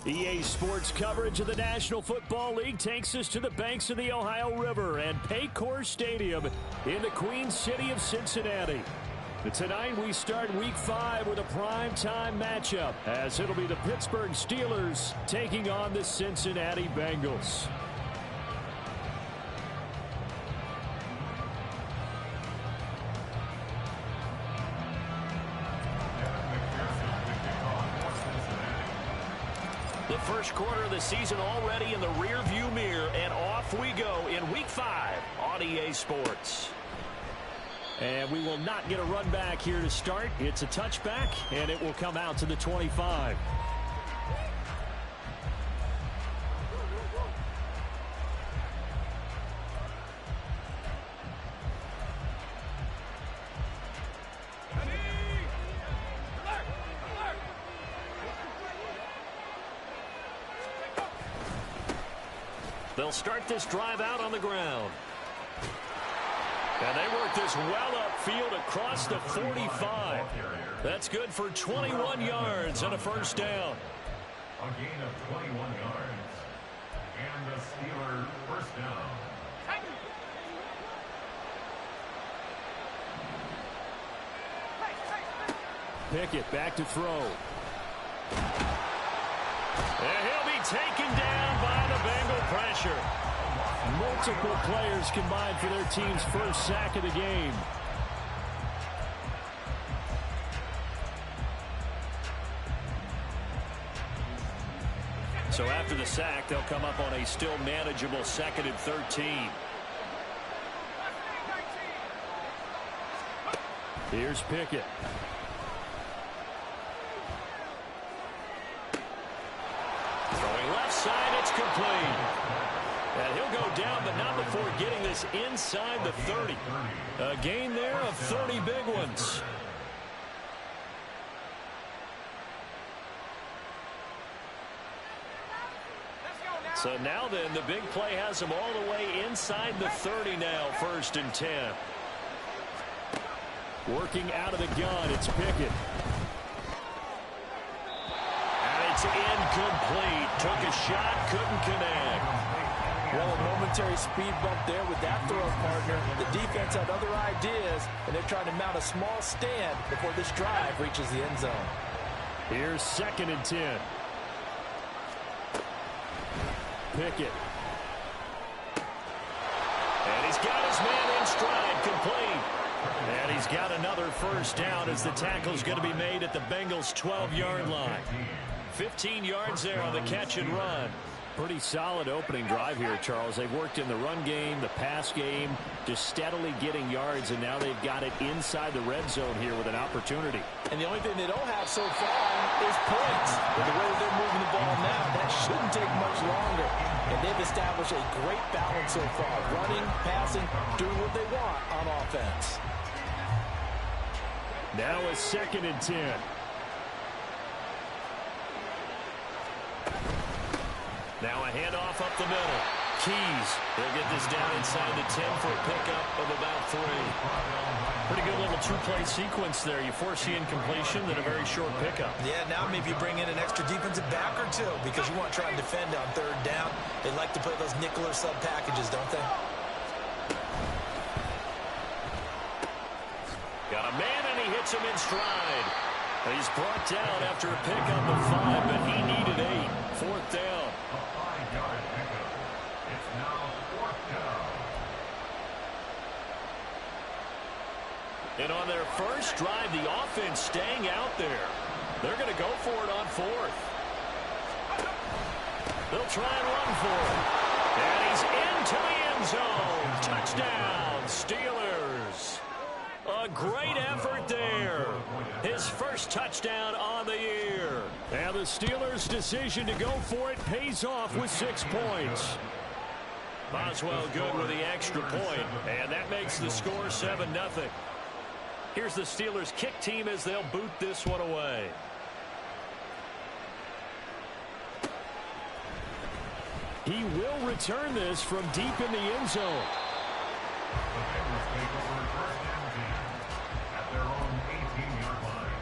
EA Sports coverage of the National Football League takes us to the banks of the Ohio River and Paycor Stadium in the Queen City of Cincinnati. Tonight we start Week 5 with a primetime matchup, as it'll be the Pittsburgh Steelers taking on the Cincinnati Bengals. The first quarter of the season already in the rear-view mirror, and off we go in Week 5 on EA Sports. And we will not get a run back here to start. It's a touchback, and it will come out to the 25. They'll start this drive out on the ground. And they work this well upfield across the 45. That's good for 21 yards and a first down. A gain of 21 yards. And the Steelers first down. Pickett back to throw. And he'll be taken down by the Bengal pressure. Multiple players combined for their team's first sack of the game. So after the sack, they'll come up on a still manageable 2nd and 13. Here's Pickett. Throwing left side, it's complete. And he'll go down, but not before getting this inside the 30. A gain there of 30 big ones. So now then, the big play has them all the way inside the 30 now, 1st and 10. Working out of the gun, it's Pickett. And it's incomplete. Took a shot, couldn't connect. Well, a momentary speed bump there with that throw partner. The defense had other ideas, and they're trying to mount a small stand before this drive reaches the end zone. Here's 2nd and 10. Pickett. And he's got his man in stride, complete. And he's got another first down as the tackle's going to be made at the Bengals' 12-yard line. 15 yards there on the catch and run. Pretty solid opening drive here, Charles. They've worked in the run game, the pass game, just steadily getting yards, and now they've got it inside the red zone here with an opportunity. And the only thing they don't have so far is points. With the way they're moving the ball now, that shouldn't take much longer. And they've established a great balance so far, running, passing, doing what they want on offense. Now a 2nd and 10. Now a handoff up the middle. Keys. They'll get this down inside the 10 for a pickup of about 3. Pretty good little two-play sequence there. You force the incompletion, then a very short pickup. Yeah, now maybe you bring in an extra defensive back or two because you want to try and defend on 3rd down. They like to play those nickel or sub packages, don't they? Got a man, and he hits him in stride. He's brought down after a pickup of 5, but he needed 8. 4th down. A 5-yard pickup. It's now 4th down. And on their first drive, the offense staying out there. They're going to go for it on 4th. They'll try and run for it. And he's into the end zone. Touchdown, Steelers. A great effort there. His first touchdown on the year. And the Steelers' decision to go for it pays off with 6 points. Boswell good with the extra point. And that makes the score 7-0. Here's the Steelers' kick team as they'll boot this one away. He will return this from deep in the end zone. The Bengals take over 1st and 10 at their own 18-yard line.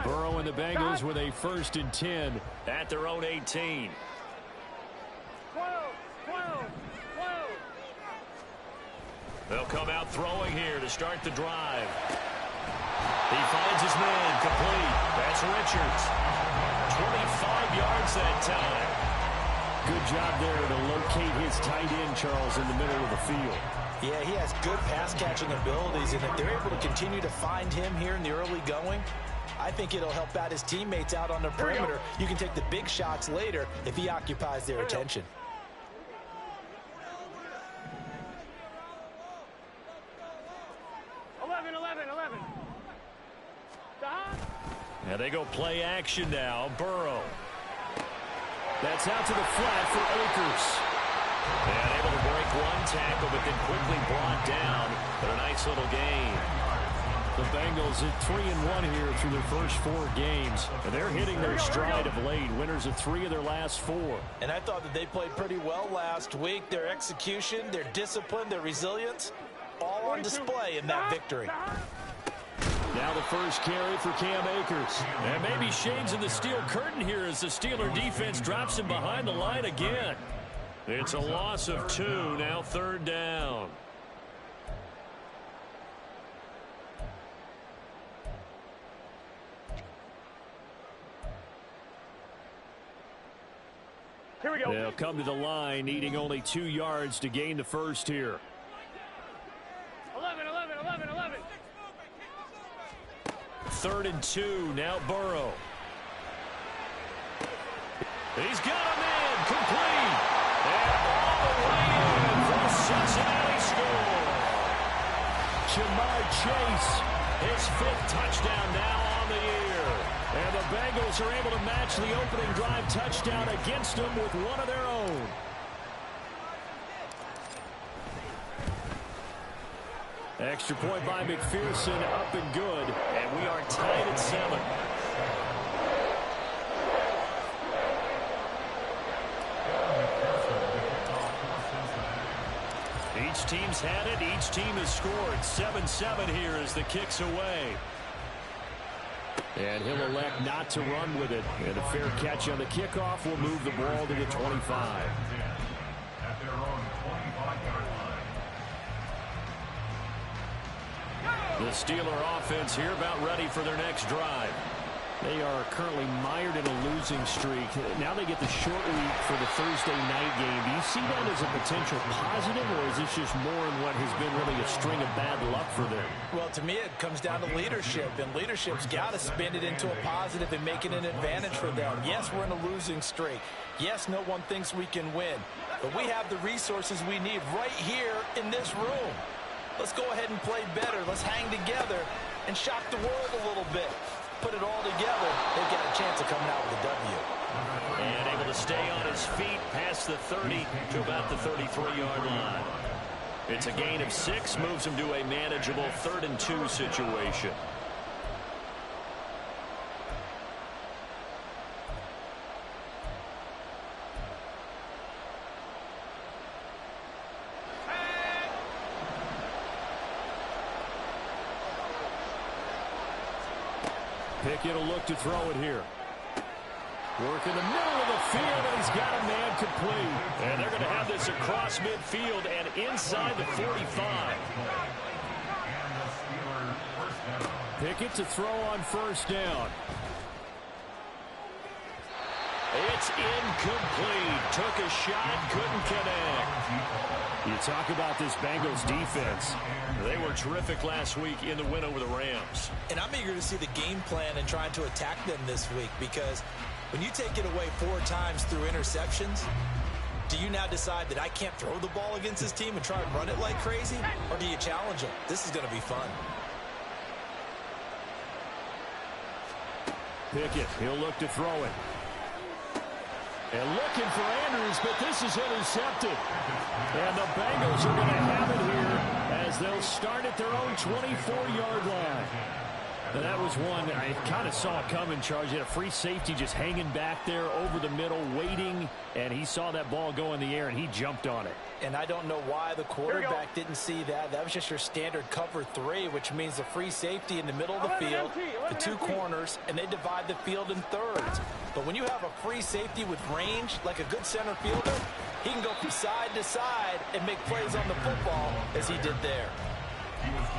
Burrow and the Bengals with a 1st and 10 at their own 18. They'll come out throwing here to start the drive. He finds his man, complete. That's Richards. 25 yards that time. Good job there to locate his tight end, Charles, in the middle of the field. Yeah, he has good pass-catching abilities, and if they're able to continue to find him here in the early going, I think it'll help out his teammates out on the perimeter. You can take the big shots later if he occupies their attention. Now they go play action now. Burrow. That's out to the flat for Akers. And able to break one tackle, but then quickly brought down. But a nice little gain. The Bengals at 3-1 here through their first 4 games. And they're hitting their stride of late. Winners of 3 of their last 4. And I thought that they played pretty well last week. Their execution, their discipline, their resilience, all on display in that victory. Now the first carry for Cam Akers. And maybe shades in the steel curtain here as the Steeler defense drops him behind the line again. It's a loss of 2, now 3rd down. Here we go. They'll come to the line, needing only 2 yards to gain the first here. 11. 3rd and 2, now Burrow. He's got a man, complete. And all the way in for Cincinnati score. Ja'Marr Chase, his 5th touchdown now on the year. And the Bengals are able to match the opening drive touchdown against them with one of their own. Extra point by McPherson, up and good. And we are tied at 7. Each team's had it. Each team has scored. 7-7 here as the kick's away. And he'll elect not to run with it. And a fair catch on the kickoff will move the ball to the 25. At their own 25-yard line. The Steeler offense here about ready for their next drive. They are currently mired in a losing streak. Now they get the short week for the Thursday night game. Do you see that as a potential positive, or is this just more in what has been really a string of bad luck for them? Well, to me, it comes down to leadership, and leadership's got to spin it into a positive and make it an advantage for them. Yes, we're in a losing streak. Yes, no one thinks we can win, but we have the resources we need right here in this room. Let's go ahead and play better. Let's hang together and shock the world a little bit. Put it all together, they've got a chance of coming out with a W. And able to stay on his feet past the 30 to about the 33-yard line. It's a gain of 6, moves him to a manageable 3rd and 2 situation. Pickett will look to throw it here. Work in the middle of the field, and he's got a man complete. And they're going to have this across midfield and inside the 45. Pickett to throw on 1st down. It's incomplete. Took a shot, couldn't connect. You talk about this Bengals defense. They were terrific last week in the win over the Rams. And I'm eager to see the game plan and trying to attack them this week, because when you take it away 4 times through interceptions, do you now decide that I can't throw the ball against this team and try and run it like crazy? Or do you challenge them? This is going to be fun. Pickett, he'll look to throw it. And looking for Andrews, but this is intercepted. And the Bengals are going to have it here as they'll start at their own 24-yard line. And that was one I kind of saw coming, Charles. He had a free safety just hanging back there over the middle, waiting, and he saw that ball go in the air, and he jumped on it. And I don't know why the quarterback didn't see that. That was just your standard cover 3, which means the free safety in the middle of the field, the 2 corners, and they divide the field in thirds. But when you have a free safety with range, like a good center fielder, he can go from side to side and make plays on the football as he did there.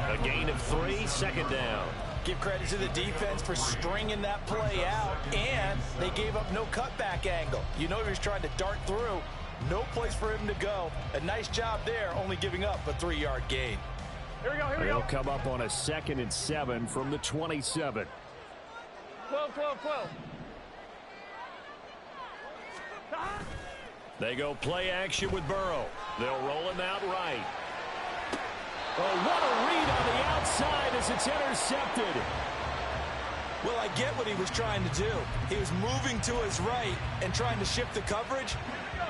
A gain of 3, second down. Give credit to the defense for stringing that play out, and they gave up no cutback angle. You know he was trying to dart through. No place for him to go. A nice job there, only giving up a 3-yard gain. Here we go, here we They'll go. come up on a 2nd and 7 from the 27. 12, 12, 12. They go play action with Burrow. They'll roll him out right. Oh, what a read on the outside as it's intercepted. Well, I get what he was trying to do. He was moving to his right and trying to shift the coverage,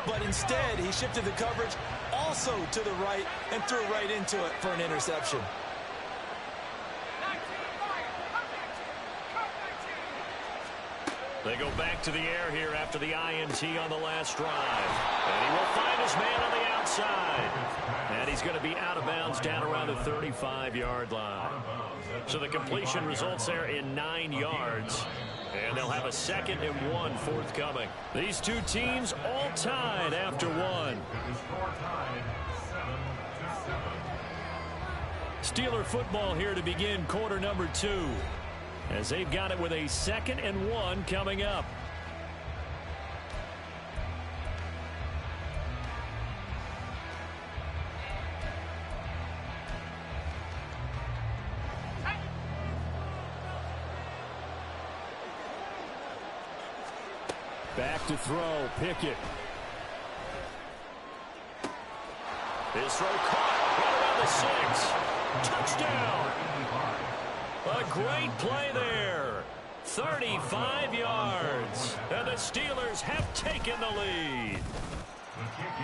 but instead he shifted the coverage also to the right and threw right into it for an interception. They go back to the air here after the INT on the last drive. And he will find his man on the outside. And he's going to be out of bounds down around the 35-yard line. So the completion results there in 9 yards. And they'll have a 2nd and 1 forthcoming. These two teams all tied after 1. Steeler football here to begin quarter number 2. As they've got it with a 2nd and 1 coming up. Back to throw, Pickett. His throw caught right around the 6. Touchdown. A great play there. 35 yards. And the Steelers have taken the lead.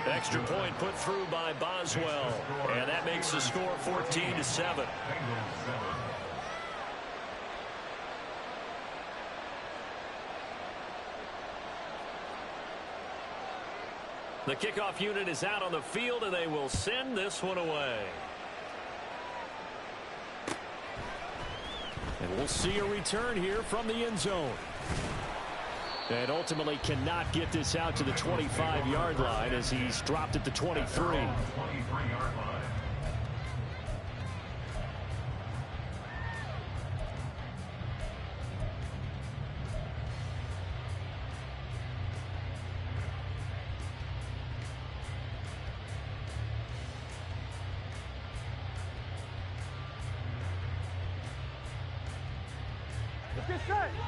Extra point put through by Boswell. And that makes the score 14-7. The kickoff unit is out on the field, and they will send this one away. And we'll see a return here from the end zone. And ultimately cannot get this out to the 25-yard line as he's dropped at the 23.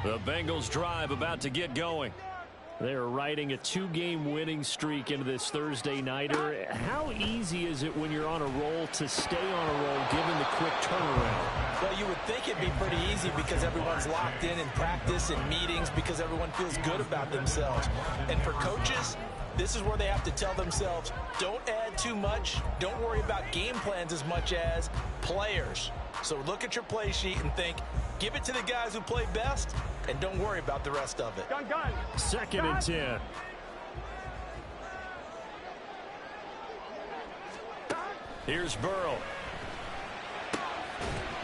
The Bengals drive about to get going. They're riding a 2-game winning streak into this Thursday nighter. How easy is it when you're on a roll to stay on a roll given the quick turnaround? Well, you would think it'd be pretty easy because everyone's locked in practice and meetings because everyone feels good about themselves. And for coaches, this is where they have to tell themselves, don't add too much. Don't worry about game plans as much as players. So look at your play sheet and think, give it to the guys who play best, and don't worry about the rest of it. Gun. 2nd and 10. Here's Burrow.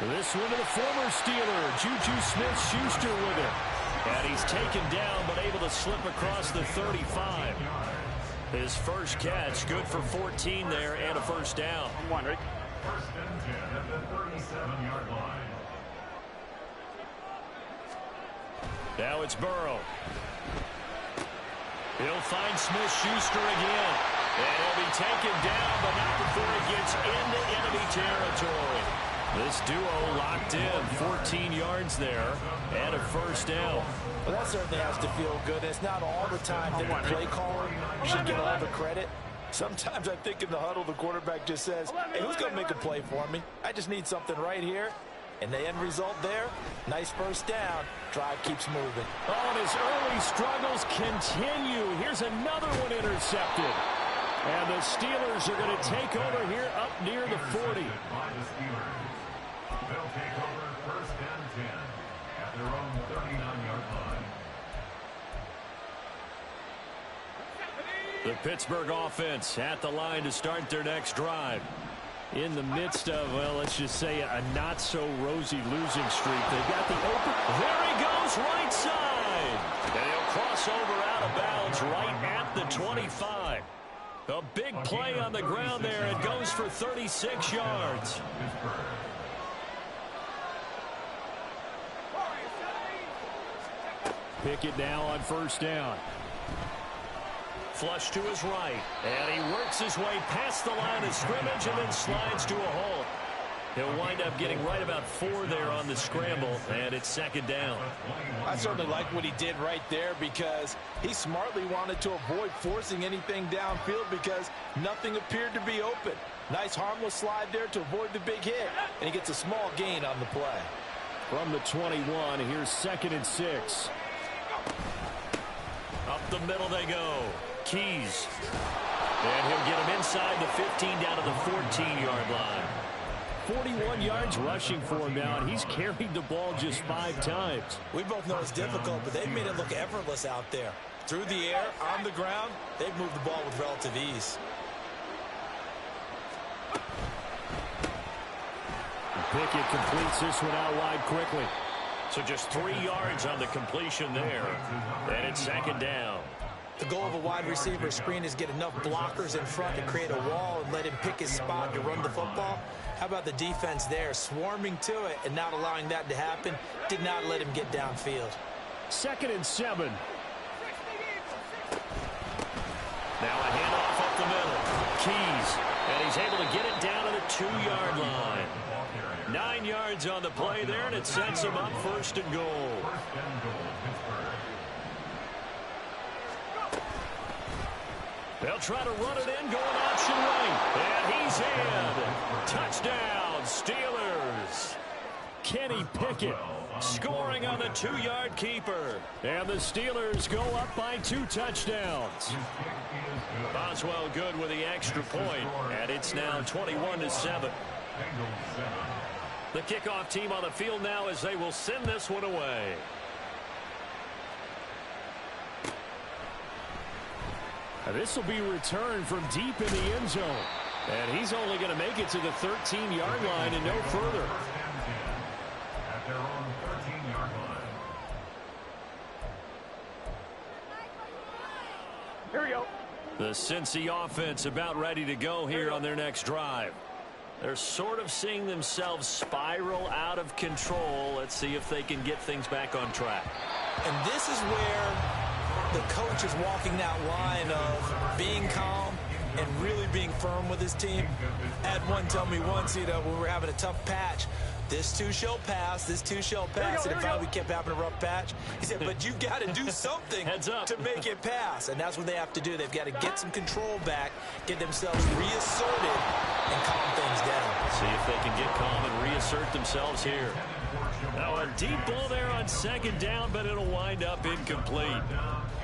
This one to the former Steeler, Juju Smith-Schuster with it. And he's taken down, but able to slip across the 35. His first catch, good for 14 there, and a first down. First and 10 at the 37-yard line. Now it's Burrow. He'll find Smith-Schuster again. And he'll be taken down, but not before he gets into enemy territory. This duo locked in, 14 yards there, and a first down. Well, that certainly has to feel good. It's not all the time that the play caller should get all the credit. Sometimes I think in the huddle, the quarterback just says, hey, who's going to make a play for me? I just need something right here. And the end result there, nice first down. Drive keeps moving. Oh, and his early struggles continue. Here's another one intercepted. And the Steelers are going to take over here up near the 40. They'll take over first and 10 at their own 39-yard line. The Pittsburgh offense at the line to start their next drive. In the midst of, well, let's just say a not-so-rosy losing streak. They've got the open. There he goes, right side. And he'll cross over out of bounds right at the 25. A big play on the ground there. It goes for 36 yards. Pickett now on first down. Flush to his right, and he works his way past the line of scrimmage and then slides to a halt. He'll wind up getting right about 4 there on the scramble, and it's second down. I certainly like what he did right there because he smartly wanted to avoid forcing anything downfield because nothing appeared to be open. Nice harmless slide there to avoid the big hit, and he gets a small gain on the play. From the 21, here's 2nd and 6. Up the middle they go. Keys. And he'll get him inside the 15 down to the 14-yard line. 41 yards rushing for him now, and he's carried the ball just 5 times. We both know it's difficult, but they've made it look effortless out there. Through the air, on the ground, they've moved the ball with relative ease. Pickett completes this one out wide quickly. So just 3 yards on the completion there. And it's second down. The goal of a wide receiver screen is get enough blockers in front to create a wall and let him pick his spot to run the football. How about the defense there, swarming to it and not allowing that to happen? Did not let him get downfield. 2nd and 7. Now a handoff up the middle. Keys, and he's able to get it down to the 2-yard line. 9 yards on the play there, and it sets him up 1st and goal. They'll try to run it in, going option right. And he's in. Touchdown, Steelers. Kenny Pickett scoring on the 2-yard keeper. And the Steelers go up by 2 touchdowns. Boswell good with the extra point, and it's now 21-7. The kickoff team on the field now as they will send this one away. This will be returned from deep in the end zone. And he's only going to make it to the 13-yard line and no further. At their own 13-yard line. Here we go. The Cincy offense about ready to go here on their next drive. They're sort of seeing themselves spiral out of control. Let's see if they can get things back on track. And this is where the coach is walking that line of being calm and really being firm with his team. I had one tell me once, when we were having a tough patch, this too shall pass, this too shall pass. And finally we kept having a rough patch. He said, but you got to do something to make it pass. And that's what they have to do. They've got to get some control back, get themselves reasserted, and calm things down. See if they can get calm and reassert themselves here. Now a deep ball there on 2nd down, but it'll wind up incomplete.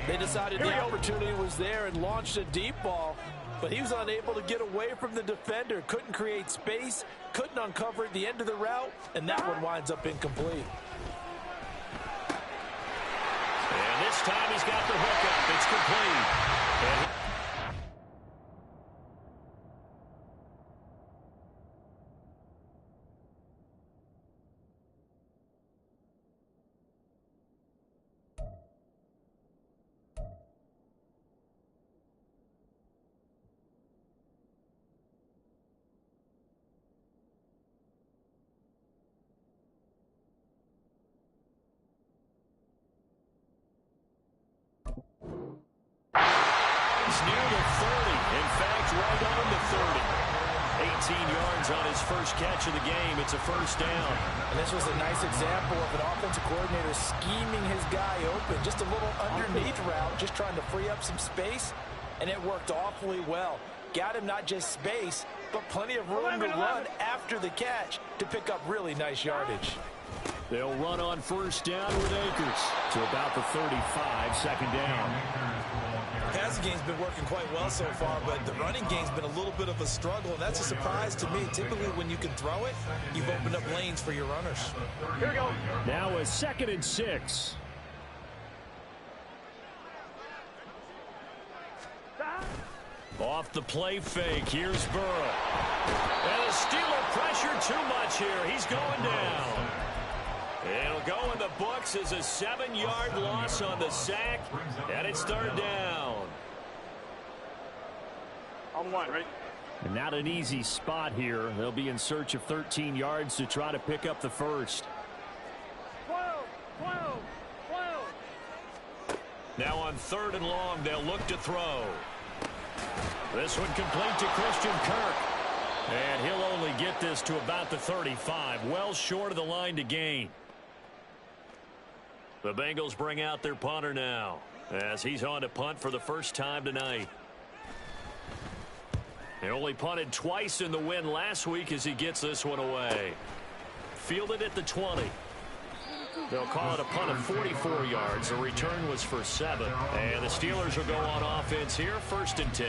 They decided the opportunity was there and launched a deep ball, but he was unable to get away from the defender, couldn't create space, couldn't uncover the end of the route, and that one winds up incomplete. And this time he's got the hookup. It's complete. Near the 30. In fact, right on the 30. 18 yards on his first catch of the game. It's a first down. And this was a nice example of an offensive coordinator scheming his guy open. Just a little underneath route, just trying to free up some space, and it worked awfully well. Got him not just space, but plenty of room to run after the catch to pick up really nice yardage. They'll run on first down with Akers to about the 35, 2nd down. Has passing game's been working quite well so far, but the running game's been a little bit of a struggle, and that's a surprise to me. Typically, when you can throw it, you've opened up lanes for your runners. Here we go. Now a 2nd and 6. Off the play fake, here's Burrow. And the Steeler pressure too much here. He's going down. It'll go in the books as a 7-yard loss on the sack, and it's 3rd down. On 1, right? And not an easy spot here. They'll be in search of 13 yards to try to pick up the first. 12. Now on 3rd and long, they'll look to throw. This one complete to Christian Kirk. And he'll only get this to about the 35, well short of the line to gain. The Bengals bring out their punter now, as he's on to punt for the first time tonight. He only punted twice in the win last week as he gets this one away. Fielded at the 20. They'll call it a punt of 44 yards. The return was for 7. And the Steelers will go on offense here, 1st and 10.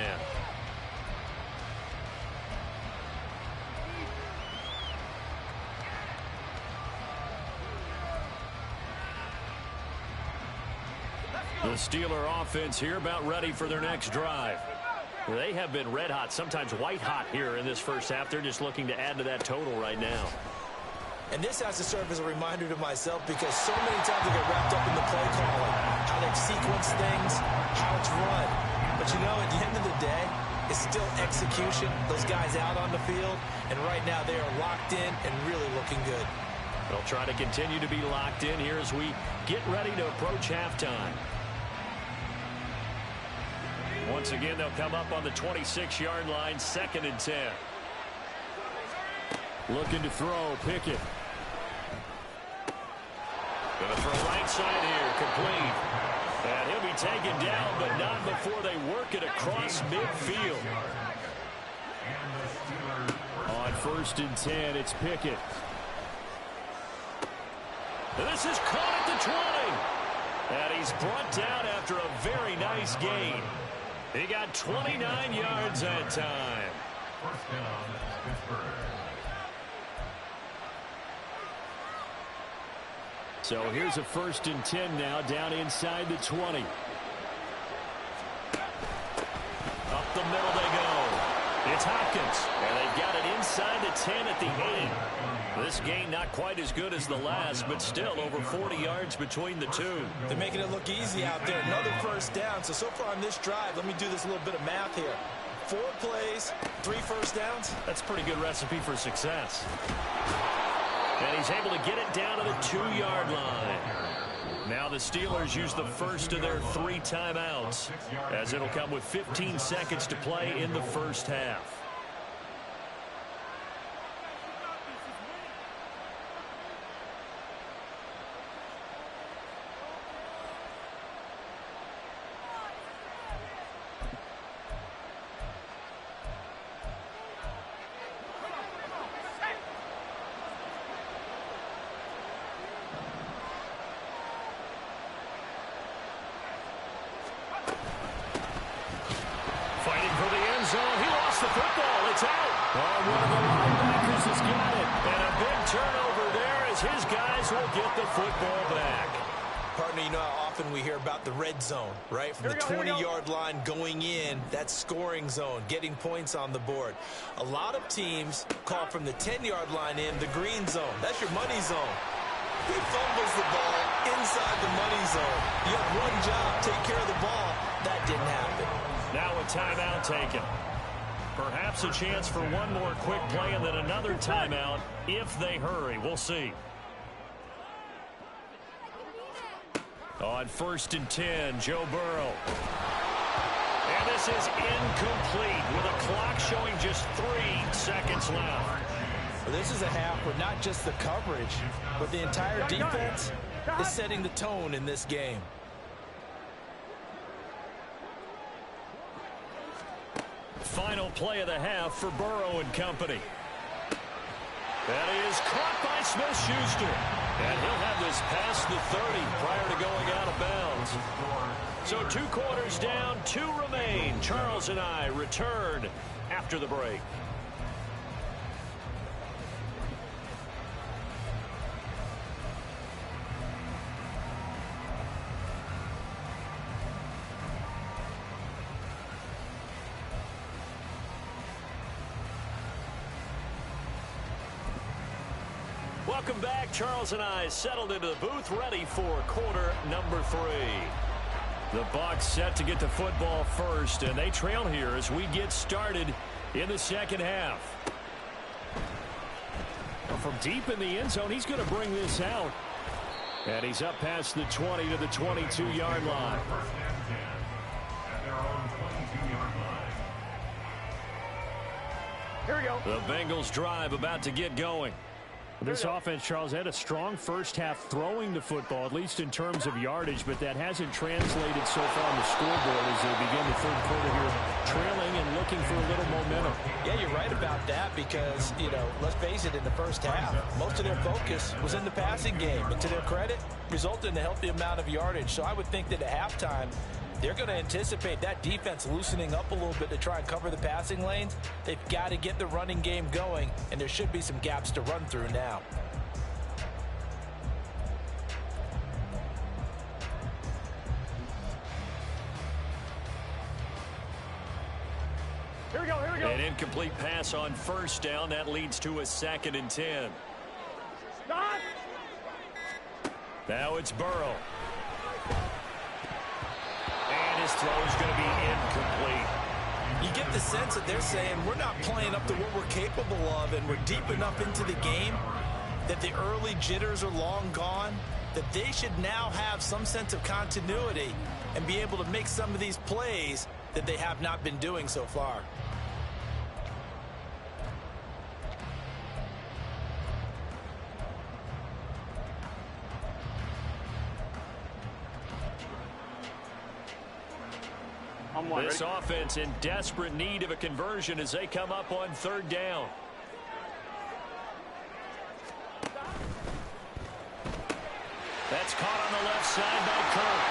The Steeler offense here about ready for their next drive. They have been red hot, sometimes white hot here in this first half. They're just looking to add to that total right now. And this has to serve as a reminder to myself because so many times I get wrapped up in the play calling, how they sequence things, how it's run. But you know, at the end of the day, it's still execution. Those guys out on the field, and right now they are locked in and really looking good. They'll try to continue to be locked in here as we get ready to approach halftime. Once again, they'll come up on the 26-yard line, 2nd and 10. Looking to throw, Pickett. Going to throw right side here, complete. And he'll be taken down, but not before they work it across midfield. On 1st and 10, it's Pickett. And this is caught at the 20. And he's brought down after a very nice gain. He got 29 yards that time. 1st down, Pittsburgh. So here's a 1st and 10 now, down inside the 20. Up the middle they go. It's Hopkins, and they've got it inside the 10 at the 8. This game not quite as good as the last, but still over 40 yards between the two. They're making it look easy out there. Another 1st down. So far on this drive, let me do this little bit of math here. 4 plays, 3 1st downs. That's a pretty good recipe for success. And he's able to get it down to the 2-yard line. Now the Steelers use the first of their 3 timeouts, as it'll come with 15 seconds to play in the first half. The red zone, right? From the 20-yard line going in, that scoring zone, getting points on the board. A lot of teams call from the 10-yard line in the green zone. That's your money zone. He fumbles the ball inside the money zone. You have one job, take care of the ball. That didn't happen. Now a timeout taken. Perhaps a chance for one more quick play and then another timeout if they hurry. We'll see. On 1st and 10, Joe Burrow. And this is incomplete with a clock showing just 3 seconds left. Well, this is a half where not just the coverage, but the entire defense is setting the tone in this game. Final play of the half for Burrow and company. That is caught by Smith-Schuster. And he'll have this past the 30 prior to going out of bounds. So 2 quarters down, 2 remain. Charles and I return after the break. Welcome back. Charles and I settled into the booth, ready for quarter number 3. The Bucs set to get the football first, and they trail here as we get started in the second half. Well, from deep in the end zone, he's going to bring this out. And he's up past the 20 to the 22-yard line. First and 10 at their own 22-yard line. Here we go. The Bengals drive about to get going. This offense, Charles, had a strong first half throwing the football, at least in terms of yardage, but that hasn't translated so far on the scoreboard as they begin the third quarter here, trailing and looking for a little momentum. Yeah, you're right about that because, let's face it, in the first half, most of their focus was in the passing game. And to their credit, resulted in a healthy amount of yardage. So I would think that at halftime, they're going to anticipate that defense loosening up a little bit to try and cover the passing lanes. They've got to get the running game going, and there should be some gaps to run through now. Here we go. Here we go. An incomplete pass on first down. That leads to a 2nd and 10. Stop. Now it's Burrow. And his throw is going to be incomplete. You get the sense that they're saying we're not playing up to what we're capable of, and we're deep enough into the game that the early jitters are long gone, that they should now have some sense of continuity and be able to make some of these plays that they have not been doing so far. This offense in desperate need of a conversion as they come up on 3rd down. That's caught on the left side by Kirk.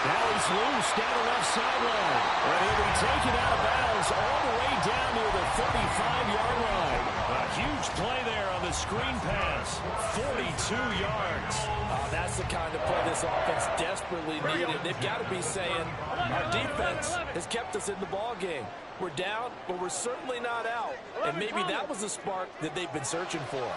Now he's loose down the left sideline. And he'll be taken out of bounds all the way down near the 35-yard line. A huge play there on the screen pass. 42 yards. That's the kind of play this offense desperately needed. They've got to be saying, our defense has kept us in the ball game. We're down, but we're certainly not out. And maybe that was the spark that they've been searching for.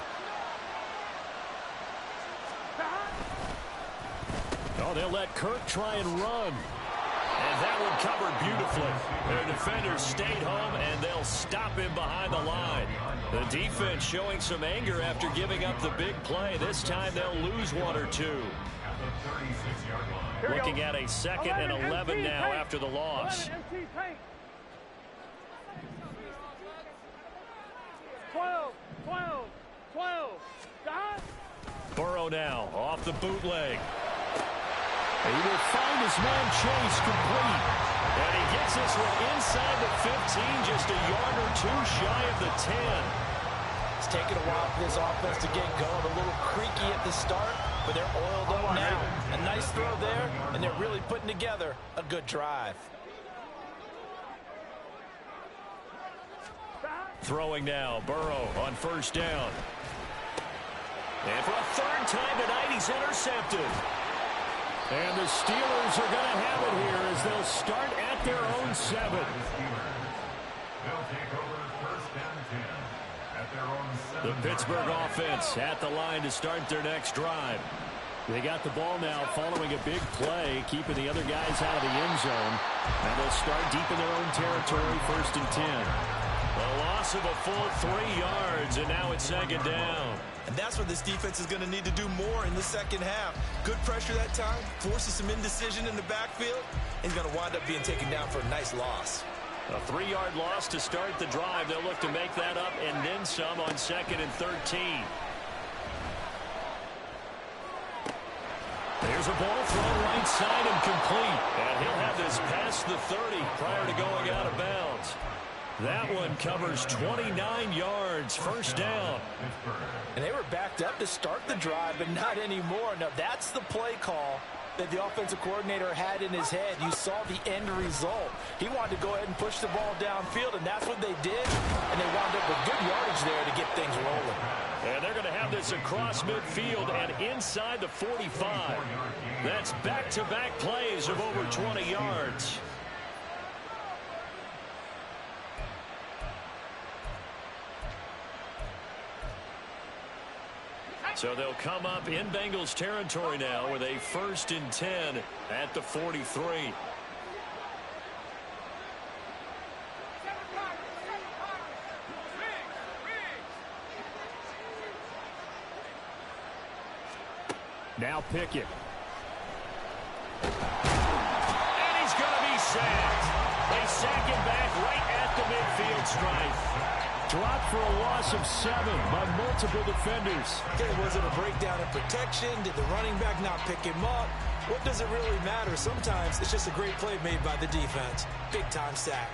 Oh, they'll let Kirk try and run. And that one covered beautifully. Their defenders stayed home, and they'll stop him behind the line. The defense showing some anger after giving up the big play. This time they'll lose 1 or 2. At the 36-yard line. Looking at a 2nd and 11 now after the loss. 12. Burrow now off the bootleg. He will find his man Chase complete. And he gets this one inside the 15, just a yard or 2 shy of the 10. It's taken a while for this offense to get going. A little creaky at the start, but they're oiled up now. A nice throw there, and they're really putting together a good drive. Throwing now, Burrow on 1st down. And for a 3rd time tonight, he's intercepted. And the Steelers are going to have it here as they'll start at their own 7. They'll take over 1st and 10 at their own 7. The Pittsburgh offense at the line to start their next drive. They got the ball now following a big play, keeping the other guys out of the end zone. And they'll start deep in their own territory, 1st and 10. A loss of a full 3 yards, and now it's 2nd down. And that's what this defense is going to need to do more in the second half. Good pressure that time, forces some indecision in the backfield, and going to wind up being taken down for a nice loss. A 3-yard loss to start the drive. They'll look to make that up and then some on 2nd and 13. There's a ball thrown right side and complete. And he'll have this past the 30 prior to going out of bounds. That one covers 29 yards, first down. And they were backed up to start the drive, but not anymore. Now, that's the play call that the offensive coordinator had in his head. You saw the end result. He wanted to go ahead and push the ball downfield, and that's what they did. And they wound up with good yardage there to get things rolling. And they're going to have this across midfield and inside the 45. That's back-to-back plays of over 20 yards. So they'll come up in Bengals territory now with a 1st and 10 at the 43. Now Pickett. And he's going to be sacked. They sack him back right at the midfield stripe. Dropped for a loss of 7 by multiple defenders. Okay, was it a breakdown in protection? Did the running back not pick him up? What does it really matter? Sometimes it's just a great play made by the defense. Big-time sack.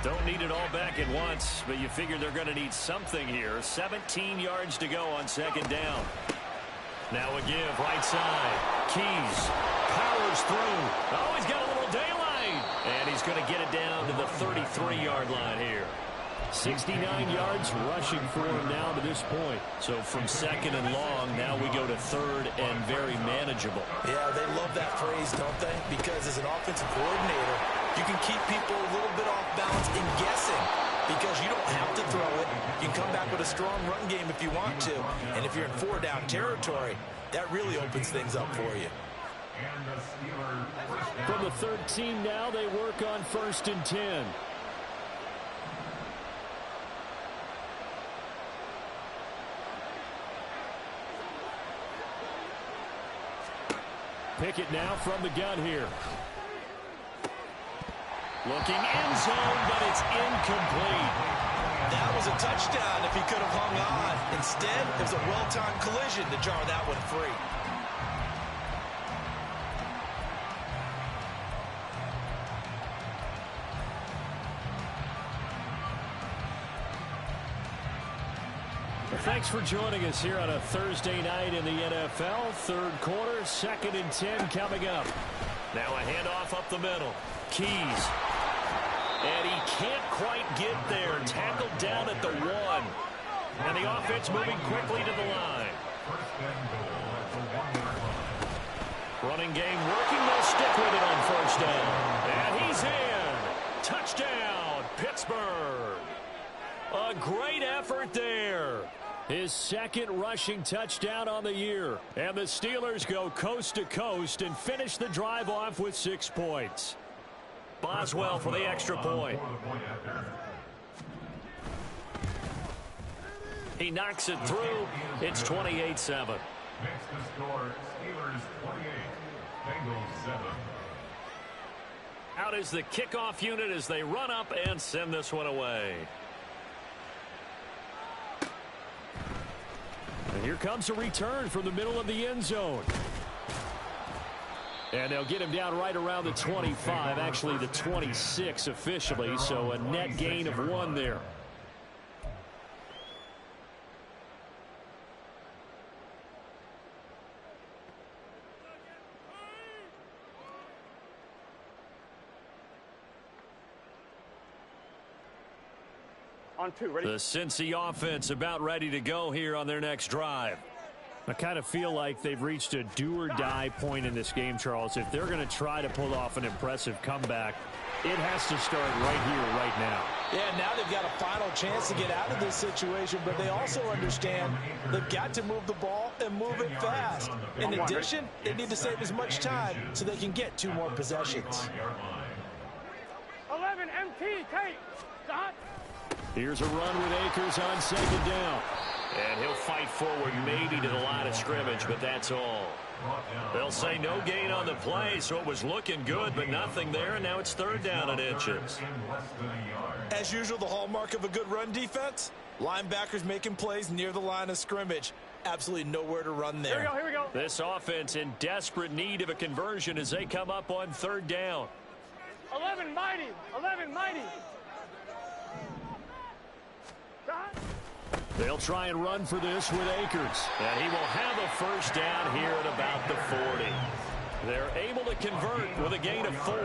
Don't need it all back at once, but you figure they're going to need something here. 17 yards to go on 2nd down. Now a give, right side. Keys powers through. Oh, he's got a little daylight. And he's going to get it down to the 33-yard line here. 69 yards rushing for him now to this point. So from 2nd and long, now we go to 3rd and very manageable. Yeah, they love that phrase, don't they? Because as an offensive coordinator, you can keep people a little bit off balance and guessing because you don't have to throw it. You can come back with a strong run game if you want to. And if you're in 4-down territory, that really opens things up for you. From the 13 now, they work on 1st and 10. Pickett now from the gun here. Looking end zone, but it's incomplete. That was a touchdown if he could have hung on. Instead, it was a well-timed collision to jar that one free. Thanks for joining us here on a Thursday night in the NFL. 3rd quarter, 2nd and 10 coming up. Now a handoff up the middle. Keys. And he can't quite get there. Tackled down at the 1. And the offense moving quickly to the line. Running game working. They'll stick with it on 1st down. And he's in. Touchdown, Pittsburgh. A great effort there. His 2nd rushing touchdown on the year. And the Steelers go coast to coast and finish the drive off with 6 points. Boswell for the extra point. He knocks it through. It's 28-7. Next to score, Steelers 28, Bengals 7. Out is the kickoff unit as they run up and send this one away. And here comes a return from the middle of the end zone. And they'll get him down right around the 25, actually the 26 officially, so a net gain of 1 there. On 2, ready? The Cincy offense about ready to go here on their next drive. I kind of feel like they've reached a do-or-die point in this game, Charles. If they're going to try to pull off an impressive comeback, it has to start right here, right now. Yeah, now they've got a final chance to get out of this situation, but they also understand they've got to move the ball and move it fast. In addition, they need to save as much time so they can get 2 more possessions. 11, MT, take. Stop. Here's a run with Akers on 2nd down. And he'll fight forward maybe to the line of scrimmage, but that's all. They'll say no gain on the play, so it was looking good, but nothing there, and now it's 3rd down and inches. As usual, the hallmark of a good run defense, linebackers making plays near the line of scrimmage. Absolutely nowhere to run there. Here we go. This offense in desperate need of a conversion as they come up on 3rd down. 11 mighty. 11 mighty. Stop. They'll try and run for this with Akers. And he will have a first down here at about the 40. They're able to convert with a gain of 4.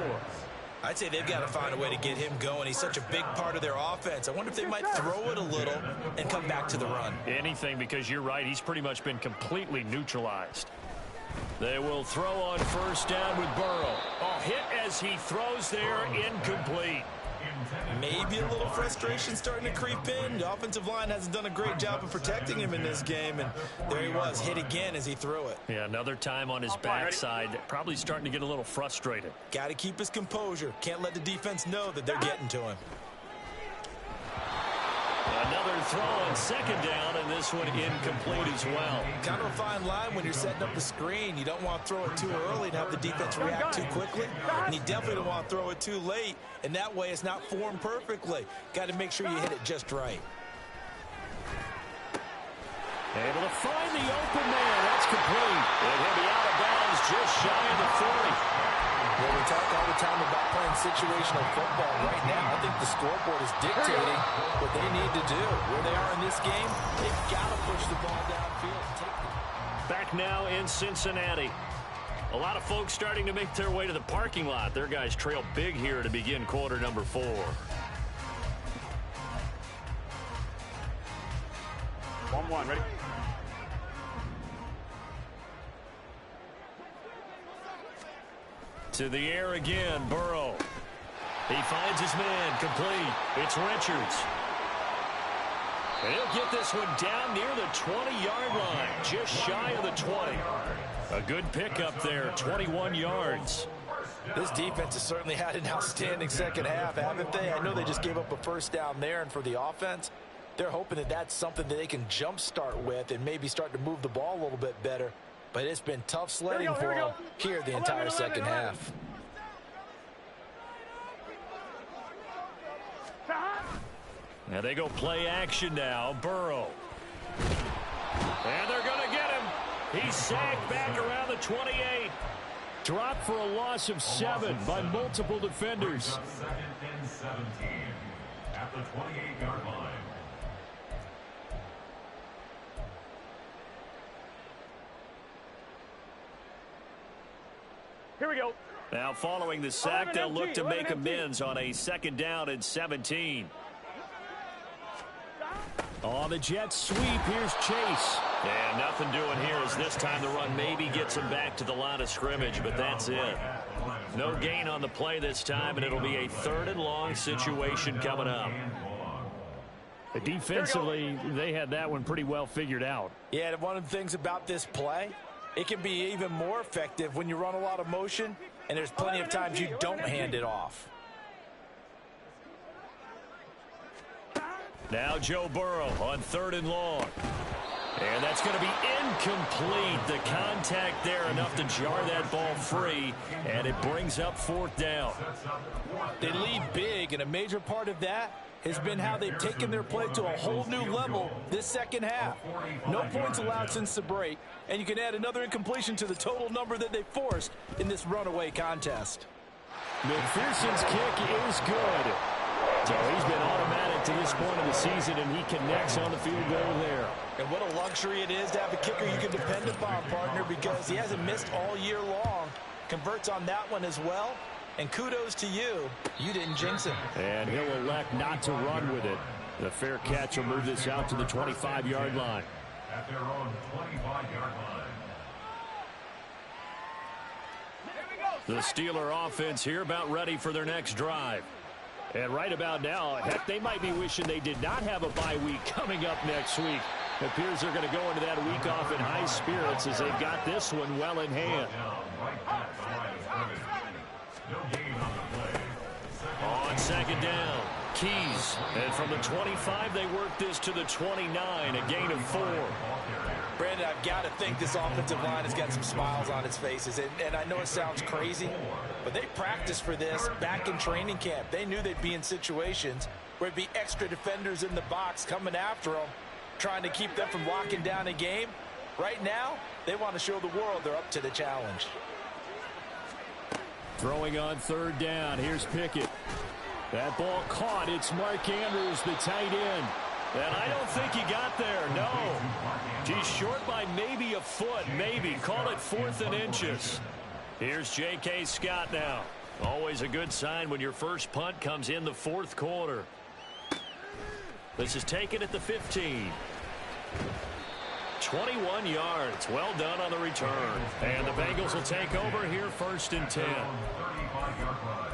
I'd say they've got to find a way to get him going. He's such a big part of their offense. I wonder if they might throw it a little and come back to the run. Anything, because you're right. He's pretty much been completely neutralized. They will throw on first down with Burrow. Oh, hit as he throws there, incomplete. Maybe a little frustration starting to creep in. The offensive line hasn't done a great job of protecting him in this game, and there he was, hit again as he threw it. Yeah, another time on his backside, probably starting to get a little frustrated. Got to keep his composure. Can't let the defense know that they're getting to him. Another throw on second down, and this one incomplete as well. Kind of a fine line when you're setting up the screen. You don't want to throw it too early and have the defense react too quickly, and you definitely don't want to throw it too late, and that way it's not formed perfectly. Got to make sure you hit it just right. Able to find the open man. That's complete. And he'll be out of bounds just shy of the 40. Well, we talk all the time about playing situational football. Right now, I think the scoreboard is dictating what they need to do. Where they are in this game, they've got to push the ball downfield. Back now in Cincinnati. A lot of folks starting to make their way to the parking lot. Their guys trail big here to begin quarter number 4. One, ready? To the air again, Burrow. He finds his man, complete. It's Richards. And he'll get this one down near the 20-yard line, just shy of the 20. A good pickup there, 21 yards. This defense has certainly had an outstanding second half, haven't they? I know they just gave up a first down there, and for the offense, they're hoping that that's something that they can jumpstart with and maybe start to move the ball a little bit better. But it's been tough sledding for them here the entire second half. Now they go play action now. Burrow. And they're going to get him. He's sacked back around the 28. Dropped for a loss of 7 by multiple defenders. Second and 17 at the 28-yard line. Here we go. Now following the sack, they'll look to make amends on a second down and 17. On the jet sweep, here's Chase. And nothing doing here as this time the run maybe gets him back to the line of scrimmage, but that's it. No gain on the play this time, and it'll be a 3rd and long situation coming up. Defensively, they had that one pretty well figured out. Yeah, and one of the things about this play, it can be even more effective when you run a lot of motion, and there's plenty of times you don't hand it off. Now Joe Burrow on 3rd and long. And that's going to be incomplete. The contact there enough to jar that ball free, and it brings up 4th down. They lead big, and a major part of that has been how they've taken their play to a whole new level this second half. No points allowed since the break, and you can add another incompletion to the total number that they forced in this runaway contest. McPherson's kick is good. So he's been automatic to this point of the season, and he connects on the field goal there. And what a luxury it is to have a kicker you can depend upon, partner, because he hasn't missed all year long. Converts on that one as well. And kudos to you. You didn't jinx him. And he'll elect not to run with it. The fair catch will move this out to the 25-yard line. At their own 25-yard line. The Steeler offense here about ready for their next drive. And right about now, heck, they might be wishing they did not have a bye week coming up next week. It appears they're going to go into that week off in high spirits as they've got this one well in hand. On 2nd down, Keys. And from the 25, they work this to the 29, a gain of 4. Brandon, I've got to think this offensive line has got some smiles on its faces. And I know it sounds crazy, but they practiced for this back in training camp. They knew they'd be in situations where it'd be extra defenders in the box coming after them, trying to keep them from locking down a game. Right now, they want to show the world they're up to the challenge. Throwing on third down. Here's Pickett. That ball caught. It's Mark Andrews, the tight end. And I don't think he got there, no. He's short by maybe a foot, maybe. Call it 4th and inches. Here's J.K. Scott now. Always a good sign when your first punt comes in the 4th quarter. This is taken at the 15. 21 yards. Well done on the return. And the Bengals will take over here 1st and 10. 35-yard line.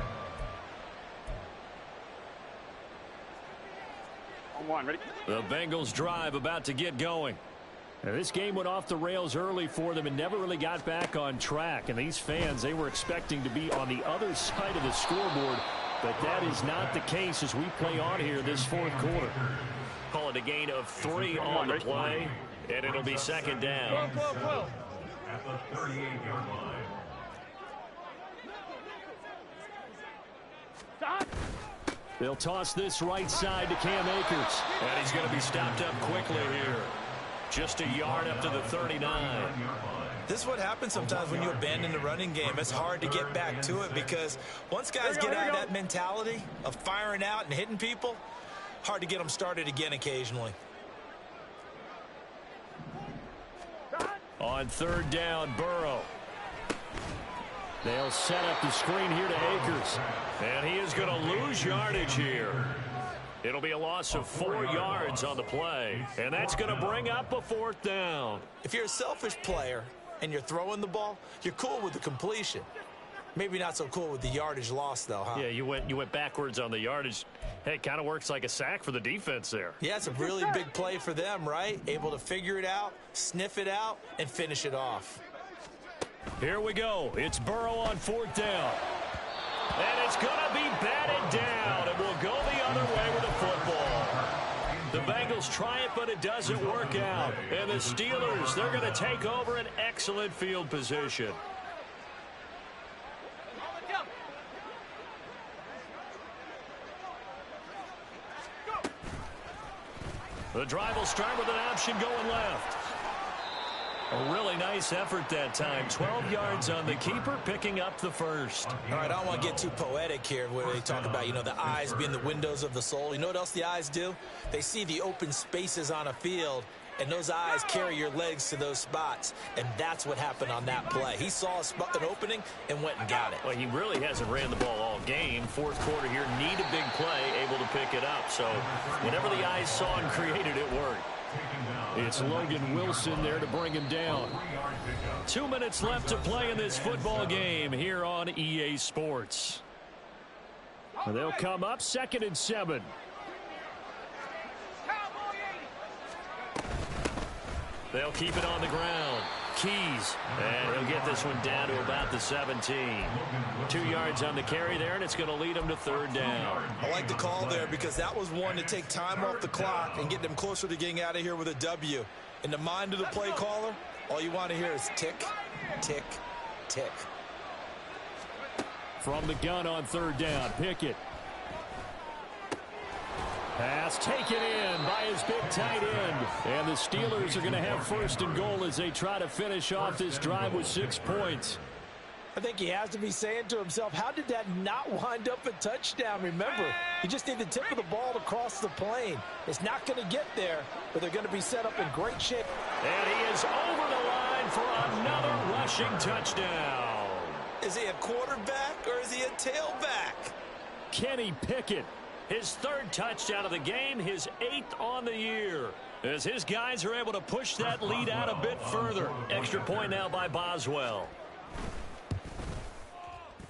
On one, ready? The Bengals drive about to get going. Now, this game went off the rails early for them and never really got back on track. And these fans, they were expecting to be on the other side of the scoreboard. But that is not the case as we play on here this 4th quarter. Call it a gain of 3 on the play. And it'll be 2nd down. At the 38-yard line. Stop. They'll toss this right side to Cam Akers. And he's going to be stopped up quickly here. Just a yard up to the 39. This is what happens sometimes when you abandon the running game. It's hard to get back to it because once guys get out of that mentality of firing out and hitting people, hard to get them started again occasionally. On 3rd down, Burrow. They'll set up the screen here to Akers. And he is going to lose yardage here. It'll be a loss of 4 yards on the play. And that's going to bring up a 4th down. If you're a selfish player and you're throwing the ball, you're cool with the completion. Maybe not so cool with the yardage loss, though, huh? Yeah, you went backwards on the yardage. Hey, it kind of works like a sack for the defense there. Yeah, it's a really big play for them, right? Able to figure it out, sniff it out, and finish it off. Here we go. It's Burrow on 4th down. And it's going to be batted down. It will go the other way with the football. The Bengals try it, but it doesn't work out. And the Steelers, they're going to take over an excellent field position. The drive will start with an option going left. A really nice effort that time. 12 yards on the keeper, picking up the first. All right, I don't want to get too poetic here where they talk about, the eyes being the windows of the soul. You know what else the eyes do? They see the open spaces on a field, and those eyes carry your legs to those spots. And that's what happened on that play. He saw an opening and went and got it. Well, he really hasn't ran the ball all game. 4th quarter here, need a big play, able to pick it up. So whatever the eyes saw and created, it worked. It's Logan Wilson there to bring him down. 2 minutes left to play in this football game here on EA Sports. They'll come up 2nd and 7. They'll keep it on the ground. Keys, and he'll get this one down to about the 17. 2 yards on the carry there, and it's going to lead him to 3rd down. I like the call there because that was one to take time off the clock and get them closer to getting out of here with a W. In the mind of the play caller, all you want to hear is tick, tick, tick. From the gun on 3rd down, Pickett. Pass taken in by his big tight end. And the Steelers are going to have 1st and goal as they try to finish off this drive with 6 points. I think he has to be saying to himself, how did that not wind up a touchdown? Remember, you just need the tip of the ball to cross the plane. It's not going to get there, but they're going to be set up in great shape. And he is over the line for another rushing touchdown. Is he a quarterback or is he a tailback? Kenny Pickett. His 3rd touchdown of the game, his 8th on the year. As his guys are able to push that lead out a bit further. Extra point now by Boswell.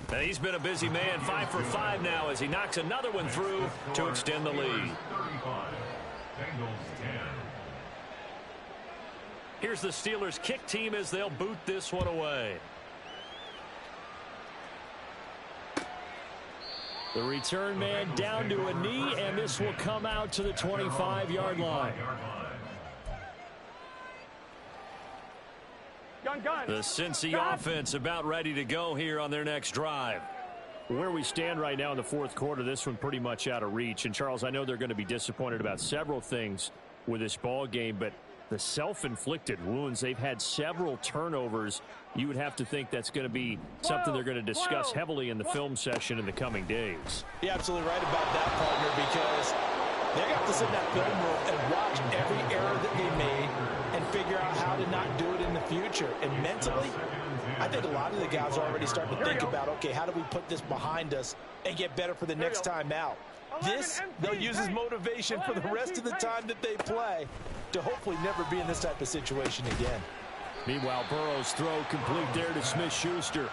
And he's been a busy man, 5 for 5 now as he knocks another one through to extend the lead. 35. Bengals 10. Here's the Steelers kick team as they'll boot this one away. The return man down to a knee, and this will come out to the 25-yard line. Gun. The Cincy offense about ready to go here on their next drive. Where we stand right now in the 4th quarter, this one pretty much out of reach. And, Charles, I know they're going to be disappointed about several things with this ball game, but the self-inflicted wounds. They've had several turnovers. You would have to think that's going to be something they're going to discuss heavily in the film session in the coming days. You're absolutely right about that, partner, because they got to sit in that film room and watch every error that they made and figure out how to not do it in the future. And mentally, I think a lot of the guys are already starting to think about, okay, how do we put this behind us and get better for the next time out? This, they'll use as motivation for the rest of the time that they play to hopefully never be in this type of situation again. Meanwhile, Burrow's throw complete there to Smith-Schuster.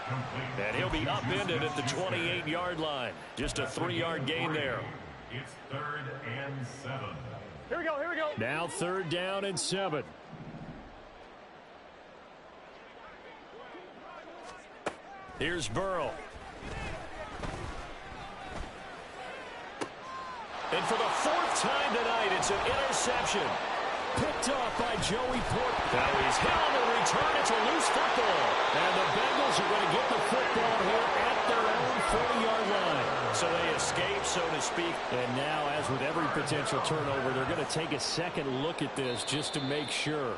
And he'll be upended at the 28-yard line. Just a 3-yard gain there. It's 3rd and 7. Here we go, here we go. Now 3rd down and 7. Here's Burrow. And for the 4th time tonight, it's an interception. Picked off by Joey Porter. Now he's hit on the return. It's a loose football. And the Bengals are going to get the football here at their own 40-yard line. So they escape, so to speak. And now, as with every potential turnover, they're going to take a second look at this just to make sure.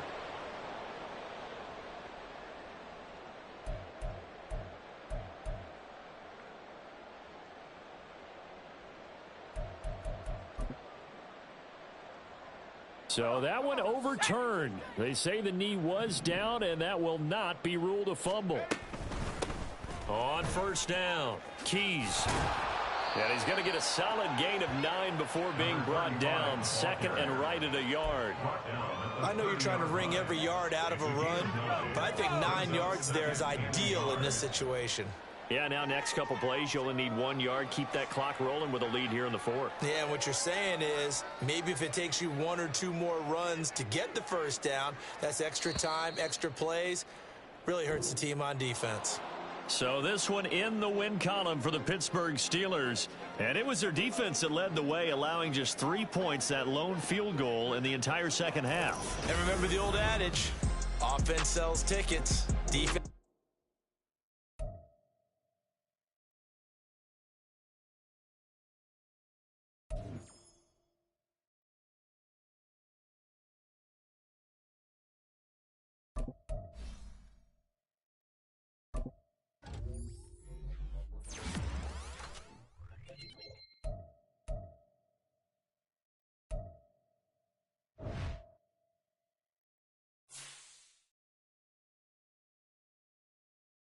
So that one overturned. They say the knee was down, and that will not be ruled a fumble. On 1st down, Keys. And he's going to get a solid gain of 9 before being brought down. 2nd and right at a yard. I know you're trying to wring every yard out of a run, but I think 9 yards there is ideal in this situation. Yeah, now next couple plays, you only need 1 yard. Keep that clock rolling with a lead here in the 4th. Yeah, and what you're saying is maybe if it takes you 1 or 2 more runs to get the 1st down, that's extra time, extra plays. Really hurts the team on defense. So this one in the win column for the Pittsburgh Steelers. And it was their defense that led the way, allowing just 3 points, that lone field goal in the entire second half. And remember the old adage, offense sells tickets, defense